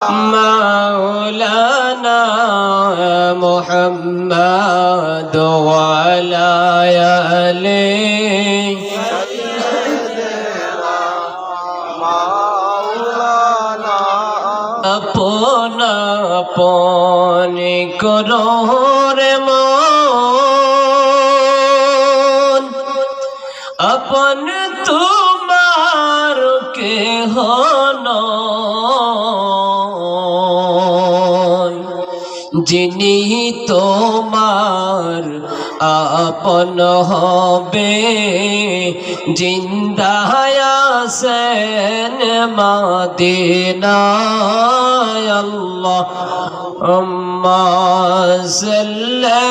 مولانا محمد وعلى آله अपना अपनी करो रे मन अपन तुम्हार के होना जिनी তোমার আপন হবে জিন্দা আছেন মদিনায় আল্লাহুম্মা সাল্লি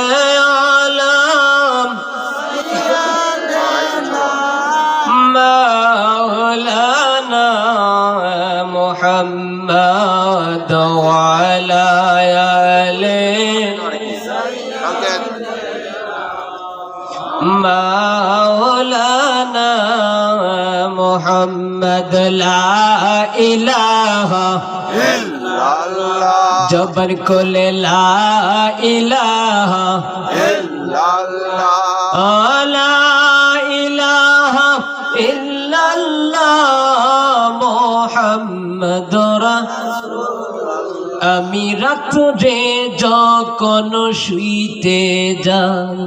আলা মাওলানা মুহাম্মদ ওয়া আলা مولانا محمد لا إله إلا الله جبر كل لا إله إلا الله لا إله إلا الله محمد رسول আমি রাত্রে যখন শুইতে যাই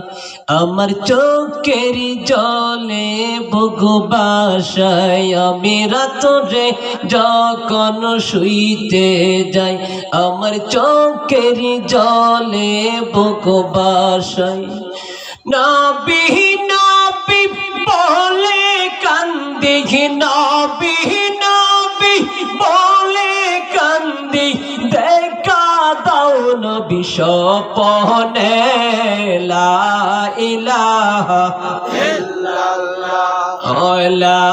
আমার চোখের জলে বুক ভাসায় আমি রাত্রে যখন শুইতে যাই আমার চোখের জলে বুক ভাসায় নবী নবী বলে কান্দি নবী নবী বলে কান্দি দেখা দাও নবী স্বপনে লা ইলাহা ইল্লাল্লাহ লা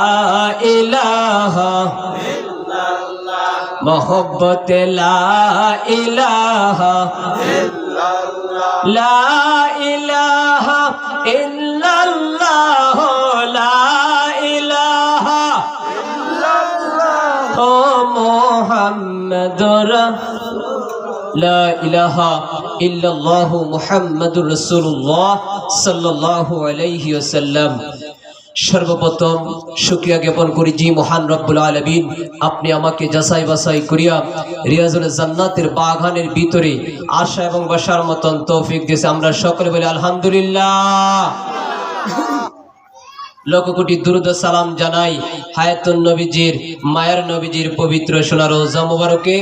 ইলাহা ইল্লাল্লাহ মোহব্বত লা ইলাহা ইল্লাল্লাহ লা ইলাহা ইল্লাল্লাহ লা ইলাহা ইল্লাল্লাহ ও মুহাম্মাদুর লা ইলাহা ইল্লাল্লাহু মুহাম্মাদুর রাসূলুল্লাহ সাল্লাল্লাহু আলাইহি ওয়াসাল্লাম। সর্বপ্রথম শুকরিয়া জ্ঞাপন করি জি মহান রব্বুল আলামিন আপনি আমাকে যাচাই বাছাই করিয়া রিয়াজুল জান্নাতের বাগানের ভিতরে আশা এবং বসার মতন তৌফিক দিয়েছে। আমরা সকলে বলি আলহামদুলিল্লাহ। লক্ষ কোটি দুরূদ সালাম জানাই হায়াতুন নবীজির মায়ের নবীজির পবিত্র সোনার রওজা মুবারকে।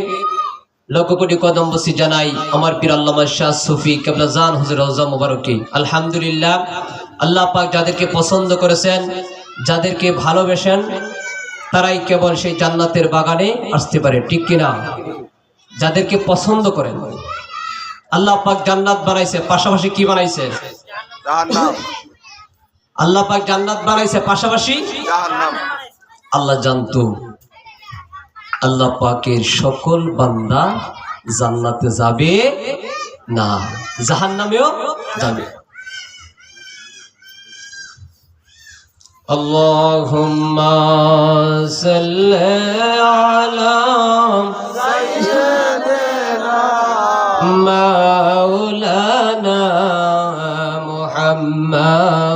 লক্ষ কোটি কদম বসি জানাই আমার পীর আল্লামা শাহ সুফি কেবলা জান হুজুর রওজা মুবারকে। আলহামদুলিল্লাহ, আল্লাহ পাক যাদেরকে পছন্দ করেছেন, যাদেরকে ভালোবাসেন, তারাই কেবল সেই জান্নাতের বাগানে আসতে পারে, ঠিক কিনা? যাদেরকে পছন্দ করেন আল্লাহ পাক জান্নাত বানাইছে, পাশাপাশি কি বানাইছে? জাহান্নাম। আল্লাহ পাক জান্নাত বানাইছে, পাশাপাশি জাহান্নাম। আল্লাহ জানতো আল্লাহ পাকের সকল বান্দা জান্নাতে যাবে না, জাহান্নামেও যাবে। আল্লাহুম্মা সাল্লি আলা সাইয়্যিদিনা মাওলানা মুহাম্মদ